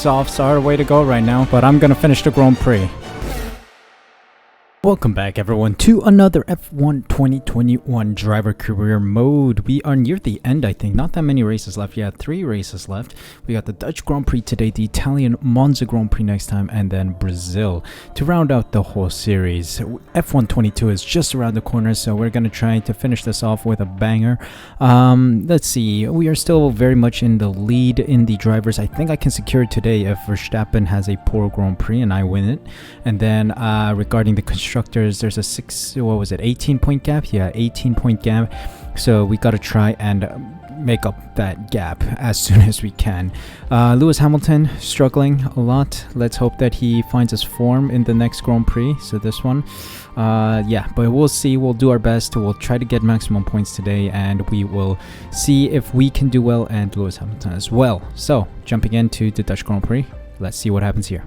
softs are the way to go right now, but I'm gonna finish the Grand Prix. Welcome back everyone to another F1 2021 driver career mode. We are near the end, I think. Not that many races left. Yeah, 3 races left. We got the Dutch Grand Prix today, the Italian Monza Grand Prix next time, and then Brazil to round out the whole series. F1 22 is just around the corner, so we're going to try to finish this off with a banger. Let's see. We are still very much in the lead in the drivers. I think I can secure it today if Verstappen has a poor Grand Prix and I win it. And then regarding the constructors, there's a 18-point gap. Yeah, 18-point gap. So we got to try and make up that gap as soon as we can. Lewis Hamilton struggling a lot. Let's hope that he finds his form in the next Grand Prix. So this one, yeah, but we'll see. We'll do our best. We'll try to get maximum points today, and we will see if we can do well, and Lewis Hamilton as well. So jumping into the Dutch Grand Prix, let's see what happens here.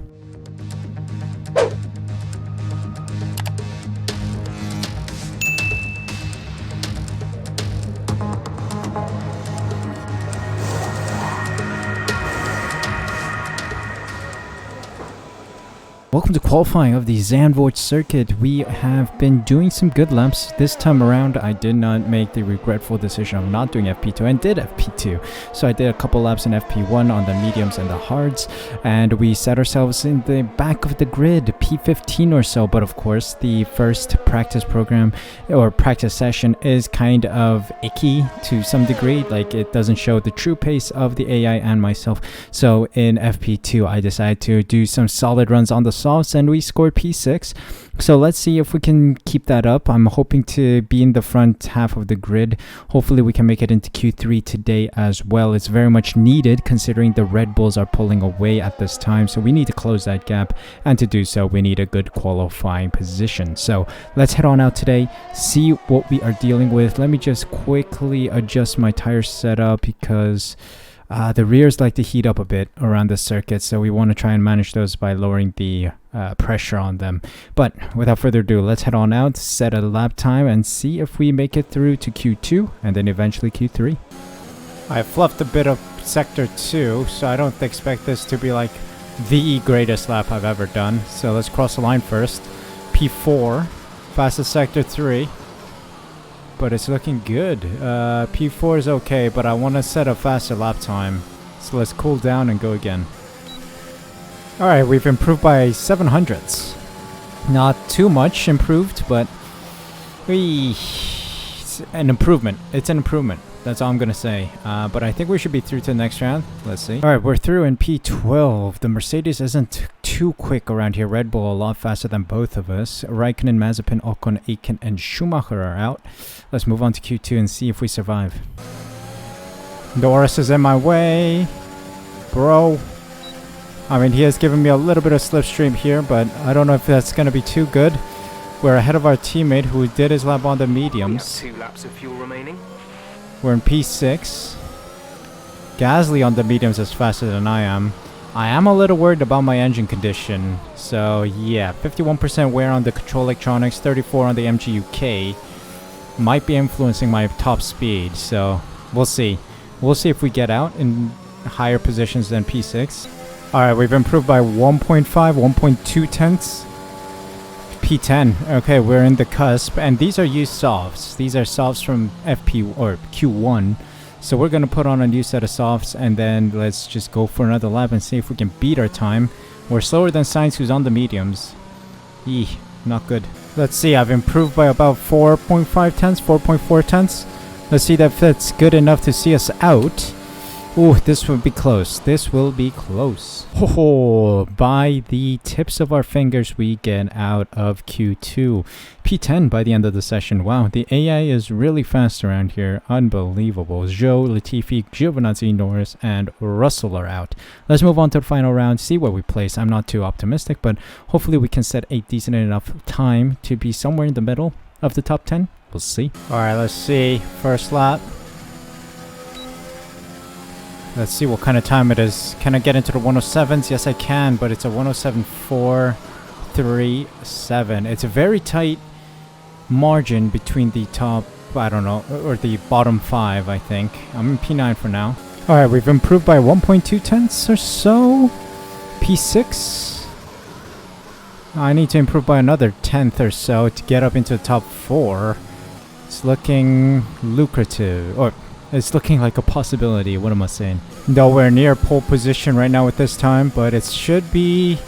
Welcome to qualifying of the Zandvoort circuit. We have been doing some good laps. This time around, I did not make the regretful decision of not doing FP2 and did FP2. So I did a couple laps in FP1 on the mediums and the hards, and we set ourselves in the back of the grid, P15 or so. But of course, the first practice program or practice session is kind of icky to some degree. Like, it doesn't show the true pace of the AI and myself. So in FP2, I decided to do some solid runs on the softs, and we scored P6. So let's see if we can keep that up. I'm hoping to be in the front half of the grid. Hopefully we can make it into Q3 today as well. It's very much needed considering the Red Bulls are pulling away at this time, so we need to close that gap, and to do so we need a good qualifying position. So let's head on out today, see what we are dealing with. Let me just quickly adjust my tire setup because the rears like to heat up a bit around the circuit, so we want to try and manage those by lowering the pressure on them. But without further ado, let's head on out, set a lap time, and see if we make it through to Q2 and then eventually Q3. I fluffed a bit of Sector 2, so I don't expect this to be like the greatest lap I've ever done. So let's cross the line first. P4, fastest Sector 3. But it's looking good. P4 is okay, but I want to set a faster lap time. So let's cool down and go again. Alright, we've improved by 700ths. Not too much improved, but it's an improvement. It's an improvement. That's all I'm going to say. But I think we should be through to the next round. Let's see. Alright, we're through in P12. The Mercedes isn't too quick around here. Red Bull a lot faster than both of us. Raikkonen, Mazepin, Ocon, Aitken, and Schumacher are out. Let's move on to Q2 and see if we survive. Norris is in my way. Bro. I mean, he has given me a little bit of slipstream here, but I don't know if that's going to be too good. We're ahead of our teammate who did his lap on the mediums. We have 2 laps of fuel remaining. We're in P6. Gasly on the mediums is faster than I am. I am a little worried about my engine condition. So yeah, 51% wear on the control electronics, 34 on the MGUK. Might be influencing my top speed, so we'll see. We'll see if we get out in higher positions than P6. Alright, we've improved by 1.5, 1.2 tenths. P10. Okay, we're in the cusp, and these are used softs. These are softs from FP or Q1. So we're going to put on a new set of softs, and then let's just go for another lap and see if we can beat our time. We're slower than Sainz, who's on the mediums. Eeh, not good. Let's see, I've improved by about 4.5 tenths, 4.4 tenths. Let's see if that's good enough to see us out. Ooh, this will be close. This will be close. Oh, by the tips of our fingers, we get out of Q2. P10 by the end of the session. Wow, the AI is really fast around here. Unbelievable. Zhou, Latifi, Giovinazzi, Norris, and Russell are out. Let's move on to the final round, see where we place. I'm not too optimistic, but hopefully we can set a decent enough time to be somewhere in the middle of the top 10. We'll see. All right, let's see. First lap. Let's see what kind of time it is. Can I get into the 107s? Yes, I can, but it's a 107.437. It's a very tight margin between the top, I don't know, or the bottom 5, I think. I'm in P9 for now. Alright, we've improved by 1.2 tenths or so. P6. I need to improve by another 10th or so to get up into the top 4. It's looking lucrative, or it's looking like a possibility. What am I saying? Nowhere near pole position right now at this time, but it should be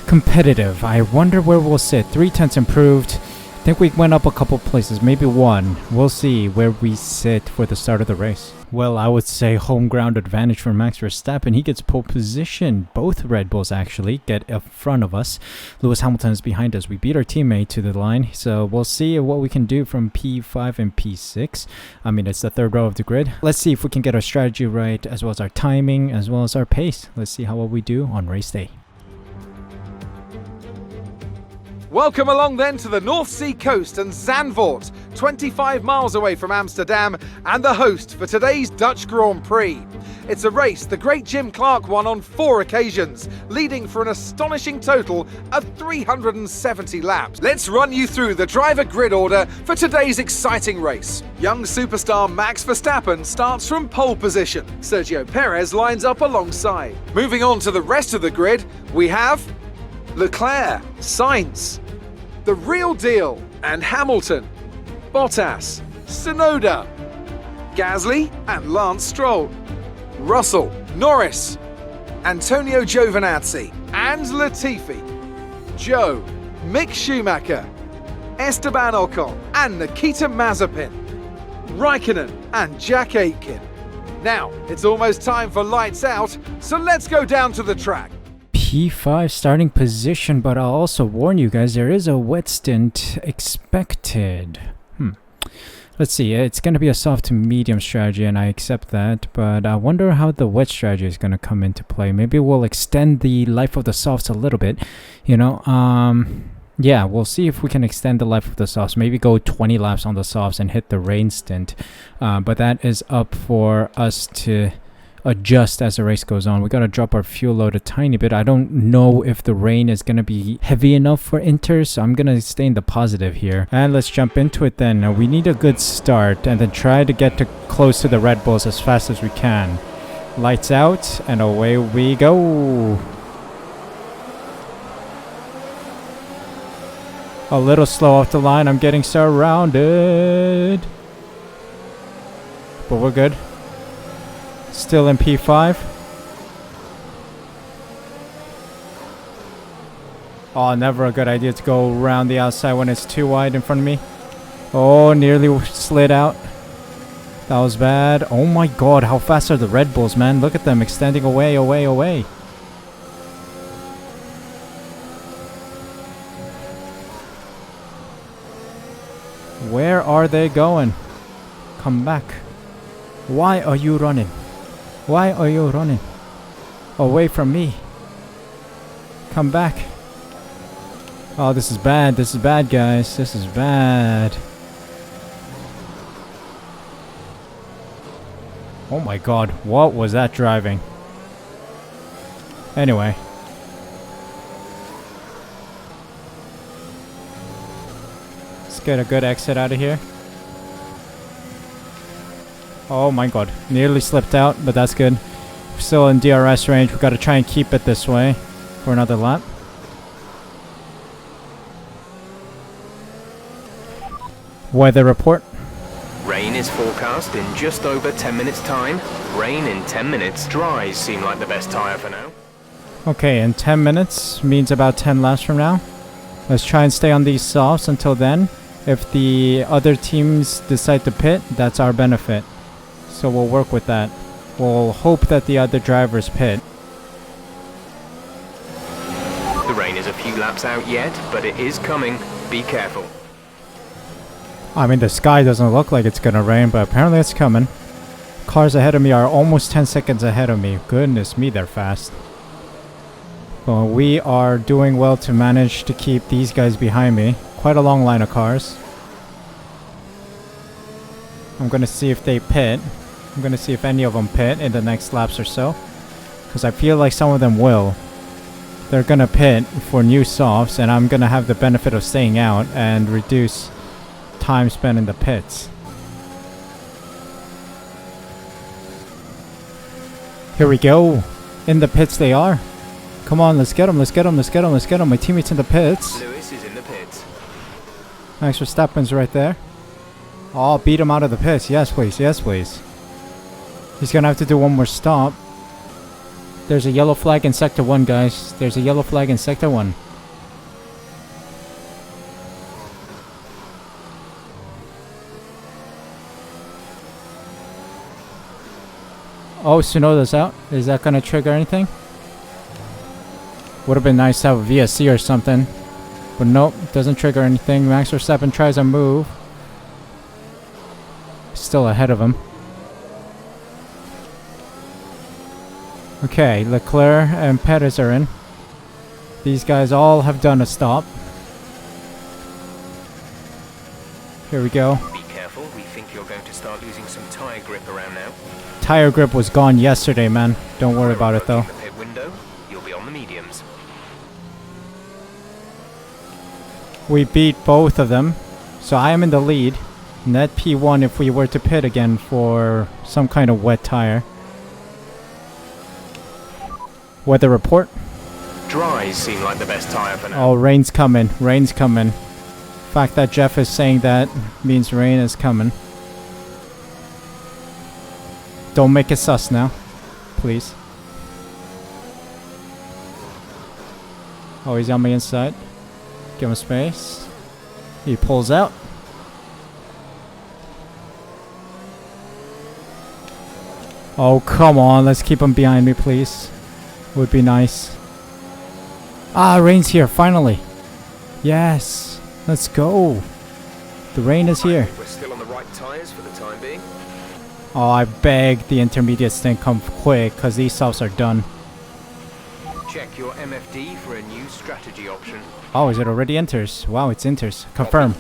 competitive. I wonder where we'll sit. 3/10 improved. I think we went up a couple places, maybe 1. We'll see where we sit for the start of the race. Well, I would say home ground advantage for Max Verstappen. He gets pole position. Both Red Bulls actually get in front of us. Lewis Hamilton is behind us. We beat our teammate to the line, so we'll see what we can do from P5 and P6. I mean, it's the 3rd row of the grid. Let's see if we can get our strategy right, as well as our timing, as well as our pace. Let's see how well we do on race day. Welcome along then to the North Sea coast and Zandvoort, 25 miles away from Amsterdam, and the host for today's Dutch Grand Prix. It's a race the great Jim Clark won on 4 occasions, leading for an astonishing total of 370 laps. Let's run you through the driver grid order for today's exciting race. Young superstar Max Verstappen starts from pole position. Sergio Perez lines up alongside. Moving on to the rest of the grid, we have Leclerc, Sainz, The Real Deal, and Hamilton, Bottas, Tsunoda, Gasly and Lance Stroll, Russell, Norris, Antonio Giovinazzi and Latifi, Joe, Mick Schumacher, Esteban Ocon and Nikita Mazepin, Raikkonen and Jack Aitken. Now, it's almost time for lights out, so let's go down to the track. P5 starting position, but I'll also warn you guys, there is a wet stint expected. Let's see, it's going to be a soft to medium strategy, and I accept that, but I wonder how the wet strategy is going to come into play. Maybe we'll extend the life of the softs a little bit, you know. Yeah, we'll see if we can extend the life of the softs. Maybe go 20 laps on the softs and hit the rain stint, but that is up for us to adjust as the race goes on. We gotta drop our fuel load a tiny bit. I don't know if the rain is gonna be heavy enough for Inter, so I'm gonna stay in the positive here. And let's jump into it then. Now, we need a good start and then try to get to close to the Red Bulls as fast as we can. Lights out and away we go. A little slow off the line. I'm getting surrounded, but we're good. Still in P5. Oh, never a good idea to go around the outside when it's too wide in front of me. Oh, nearly slid out. That was bad. Oh my god, how fast are the Red Bulls, man? Look at them extending away, away, away. Where are they going? Come back. Why are you running? Why are you running? Away from me. Come back. Oh, this is bad. This is bad, guys. This is bad. Oh my god. What was that driving? Anyway. Let's get a good exit out of here. Oh my god, nearly slipped out, but that's good. We're still in DRS range. We gotta try and keep it this way for another lap. Weather report. Rain is forecast in just over 10 minutes time. Rain in 10 minutes. Dries seem like the best tyre for now. Okay, in 10 minutes means about 10 laps from now. Let's try and stay on these softs until then. If the other teams decide to pit, that's our benefit. So we'll work with that. We'll hope that the other drivers pit. The rain is a few laps out yet, but it is coming. Be careful. I mean, the sky doesn't look like it's gonna rain, but apparently it's coming. Cars ahead of me are almost 10 seconds ahead of me. Goodness me, they're fast. But we are doing well to manage to keep these guys behind me. Quite a long line of cars. I'm gonna see if they pit. I'm gonna see if any of them pit in the next laps or so, because I feel like some of them will. They're gonna pit for new softs, and I'm gonna have the benefit of staying out and reduce time spent in the pits. Here we go. In the pits they are. Come on, let's get him, let's get him, let's get him, let's get him. My teammate's in the pits. Lewis is in the pits. Max Verstappen's right there. Oh, beat him out of the pits. Yes, please, yes, please. He's gonna have to do one more stop. There's a yellow flag in Sector 1, guys. There's a yellow flag in Sector 1. Oh, Tsunoda's out. Is that gonna trigger anything? Would have been nice to have a VSC or something. But nope, doesn't trigger anything. Max Verstappen tries a move. Still ahead of him. Okay, Leclerc and Perez are in. These guys all have done a stop. Here we go. Be careful, we think you're going to start losing some tyre grip around now. Tire grip was gone yesterday, man. Don't worry about it though. The pit window, you'll be on the mediums. We beat both of them. So I am in the lead. Net P1 if we were to pit again for some kind of wet tire. Weather report. Dries seem like the best tyre for now. Oh, rain's coming. Rain's coming. Fact that Jeff is saying that means rain is coming. Don't make it sus now, please. Oh, he's on my inside. Give him space. He pulls out. Oh, come on. Let's keep him behind me, please. Would be nice. Ah, rain's here, finally. Yes. Let's go. The rain is here. We're still on the right tyres for the time being. Oh, I beg the intermediates to come quick, because these softs are done. Check your MFD for a new strategy option. Oh, is it already enters? Wow, it's enters. Confirm.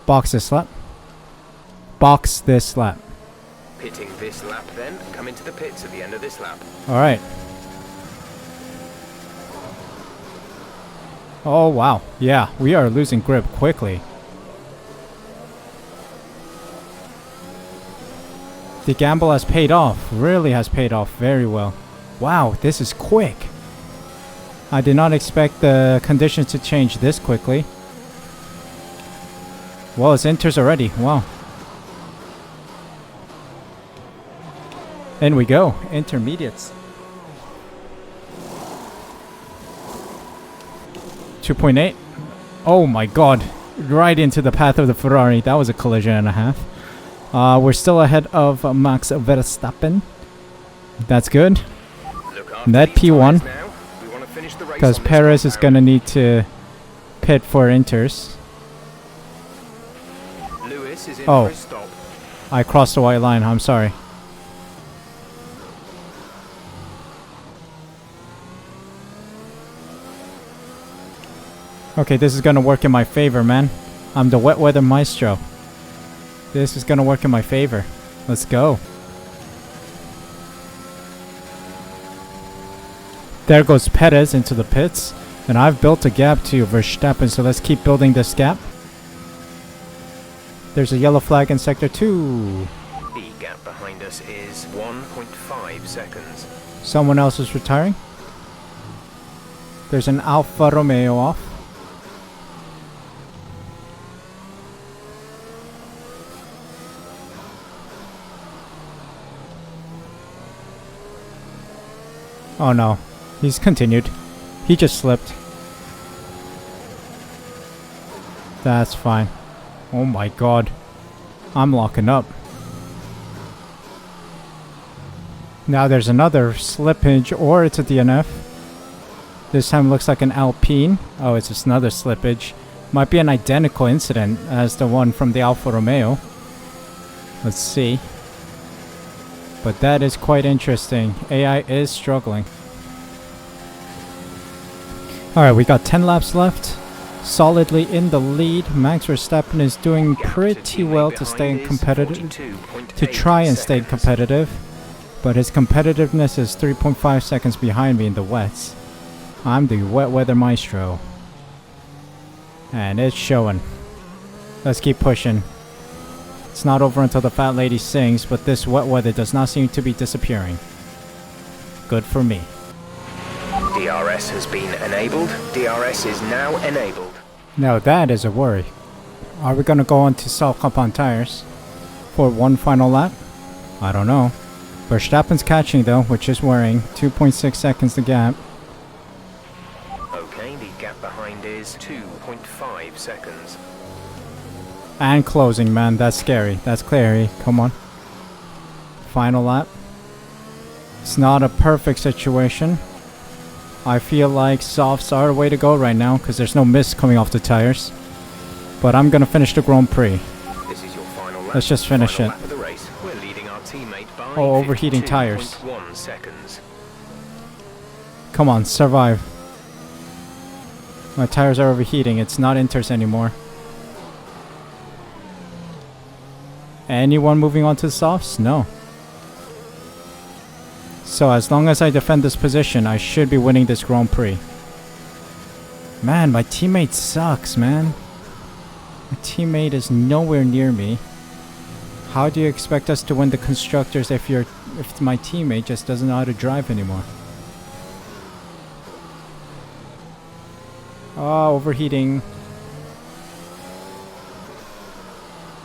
Box this lap. Box this lap. Pitting this lap then, come into the pits at the end of this lap. Alright. Oh, wow. Yeah, we are losing grip quickly. The gamble has paid off. Really has paid off very well. Wow, this is quick. I did not expect the conditions to change this quickly. Well, it's enters already. Wow. In we go. Intermediates. 2.8. Oh my god. Right into the path of the Ferrari. That was a collision and a half. We're still ahead of Max Verstappen. That's good. Net P1. Because Perez is going to need to pit for inters. Lewis is in Oh. for a stop. I crossed the white line. I'm sorry. Okay, this is going to work in my favor, man. I'm the wet weather maestro. This is going to work in my favor. Let's go. There goes Perez into the pits. And I've built a gap to Verstappen, so let's keep building this gap. There's a yellow flag in Sector 2. The gap behind us is 1.5 seconds. Someone else is retiring. There's an Alfa Romeo off. Oh no, he's continued. He just slipped. That's fine. Oh my god. I'm locking up. Now there's another slippage, or it's a DNF. This time looks like an Alpine. Oh, it's just another slippage. Might be an identical incident as the one from the Alfa Romeo. Let's see. But that is quite interesting. AI is struggling. Alright, we got 10 laps left. Solidly in the lead. Max Verstappen is doing pretty well to stay competitive. To try and stay competitive. But his competitiveness is 3.5 seconds behind me in the wets. I'm the wet weather maestro. And it's showing. Let's keep pushing. It's not over until the fat lady sings, but this wet weather does not seem to be disappearing. Good for me. DRS has been enabled. DRS is now enabled. Now that is a worry. Are we gonna go on to soft compound tires for one final lap? I don't know. Verstappen's catching though, which is worrying. 2.6 seconds the gap. Okay, the gap behind is 2.5 seconds. And closing, man. That's scary. That's scary. Come on. Final lap. It's not a perfect situation. I feel like softs are the way to go right now because there's no mist coming off the tires. But I'm gonna finish the Grand Prix. This is your final lap. Let's just finish it. Lap of the race. We're leading our teammate by Oh, overheating tires. 52.1 seconds. Come on, survive. My tires are overheating. It's not inters anymore. Anyone moving on to the softs? No. So as long as I defend this position, I should be winning this Grand Prix. Man, my teammate sucks, man. My teammate is nowhere near me. How do you expect us to win the constructors if my teammate just doesn't know how to drive anymore? Oh, overheating.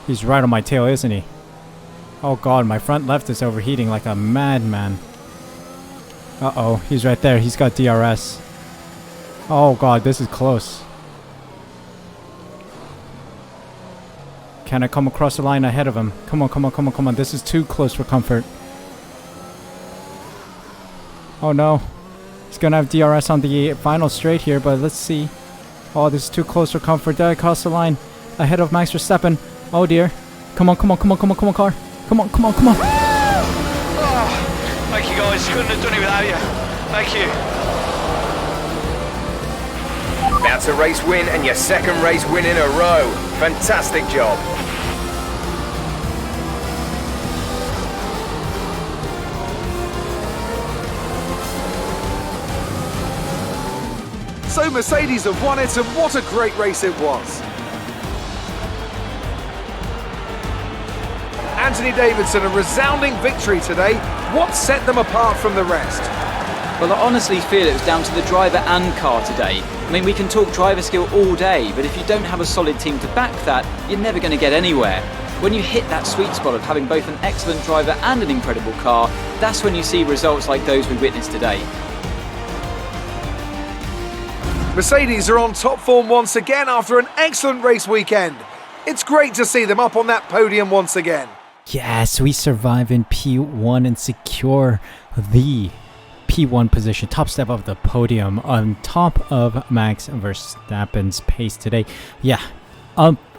He's right on my tail, isn't he? Oh god, my front left is overheating like a madman. Uh-oh, he's right there. He's got DRS. Oh god, this is close. Can I come across the line ahead of him? Come on, come on, come on, come on. This is too close for comfort. Oh no. He's gonna have DRS on the final straight here, but let's see. Oh, this is too close for comfort. Did I cross the line? Ahead of Max Verstappen. Oh dear. Come on, come on, come on, come on, come on, car. Come on, come on, come on. Oh, thank you guys. Couldn't have done it without you. Thank you. That's a race win and your second race win in a row. Fantastic job. So Mercedes have won it, and what a great race it was. Anthony Davidson, a resounding victory today. What set them apart from the rest? Well, I honestly feel it was down to the driver and car today. I mean, we can talk driver skill all day, but if you don't have a solid team to back that, you're never going to get anywhere. When you hit that sweet spot of having both an excellent driver and an incredible car, that's when you see results like those we witnessed today. Mercedes are on top form once again after an excellent race weekend. It's great to see them up on that podium once again. Yes, we survive in P1 and secure the P1 position, top step of the podium on top of Max Verstappen's pace today. Yeah,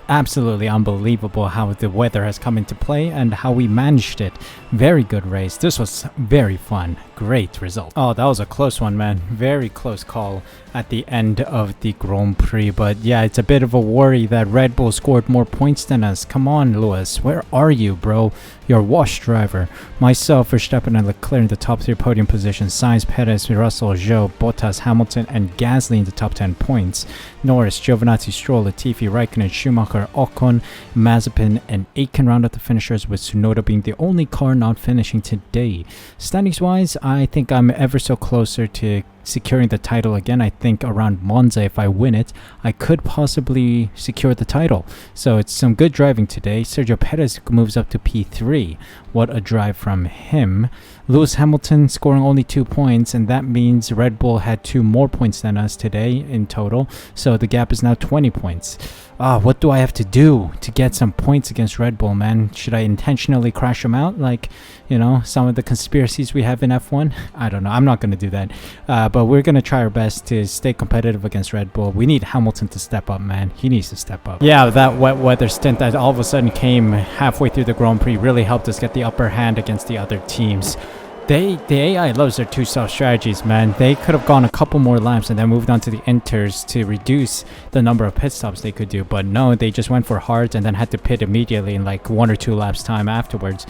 absolutely unbelievable how the weather has come into play and how we managed it. Very good race. This was very fun. Great result. Oh, that was a close one, man. Very close call at the end of the Grand Prix. But yeah, it's a bit of a worry that Red Bull scored more points than us. Come on, Lewis. Where are you, bro? You're a wash driver. Myself, Verstappen, and Leclerc in the top 3 podium positions. Sainz, Perez, Russell, Zhou, Bottas, Hamilton, and Gasly in the top 10 points. Norris, Giovinazzi, Stroll, Latifi, Raikkonen, Schumacher, Ocon, Mazepin, and Aitken round out the finishers, with Tsunoda being the only car not finishing today. Standings wise, I think I'm ever so closer to securing the title again. I think around Monza, if I win it, I could possibly secure the title. So it's some good driving today. Sergio Perez moves up to P3. What a drive from him. Lewis Hamilton scoring only 2 points, and that means Red Bull had 2 more points than us today in total. So the gap is now 20 points. What do I have to do to get some points against Red Bull, man? Should I intentionally crash them out like, you know, some of the conspiracies we have in F1? I don't know. I'm not going to do that. But we're going to try our best to stay competitive against Red Bull. We need Hamilton to step up, man. He needs to step up. Yeah, that wet weather stint that all of a sudden came halfway through the Grand Prix really helped us get the upper hand against the other teams. The AI loves their 2-stop strategies, man. They could have gone a couple more laps and then moved on to the inters to reduce the number of pit stops they could do. But no, they just went for hards and then had to pit immediately in like 1 or 2 laps time afterwards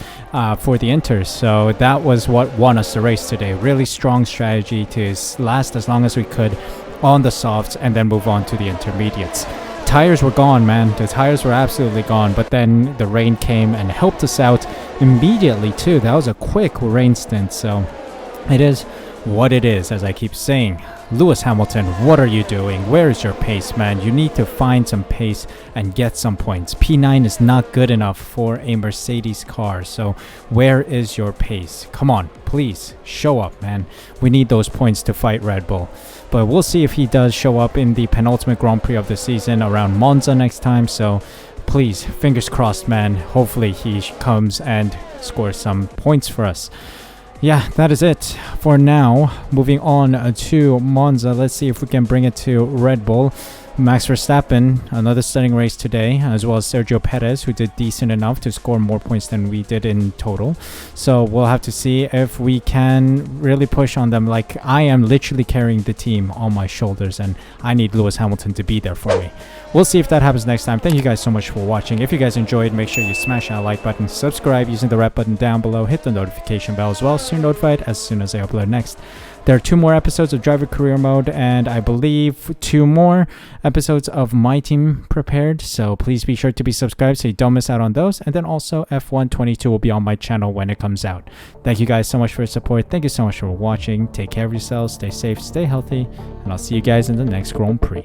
for the inters. So that was what won us the race today. Really strong strategy to last as long as we could on the softs and then move on to the intermediates. Tires were gone, man. The tires were absolutely gone, but then the rain came and helped us out immediately too. That was a quick rain stint, so it is what it is, as I keep saying. Lewis Hamilton, what are you doing? Where is your pace, man? You need to find some pace and get some points. P9 is not good enough for a Mercedes car, so where is your pace? Come on, please, show up, man. We need those points to fight Red Bull. But we'll see if he does show up in the penultimate Grand Prix of the season around Monza next time, so please, fingers crossed, man. Hopefully he comes and scores some points for us. Yeah, that is it for now. Moving on to Monza. Let's see if we can bring it to Red Bull. Max Verstappen, another stunning race today, as well as Sergio Perez, who did decent enough to score more points than we did in total. So we'll have to see if we can really push on them. Like, I am literally carrying the team on my shoulders, and I need Lewis Hamilton to be there for me. We'll see if that happens next time. Thank you guys so much for watching. If you guys enjoyed, make sure you smash that like button, subscribe using the red button down below, hit the notification bell as well so you're notified as soon as I upload next. There are 2 more episodes of Driver Career Mode, and I believe 2 more episodes of My Team prepared, so please be sure to be subscribed so you don't miss out on those. And then also F122 will be on my channel when it comes out. Thank you guys so much for your support. Thank you so much for watching. Take care of yourselves, stay safe, stay healthy, and I'll see you guys in the next Grand Prix.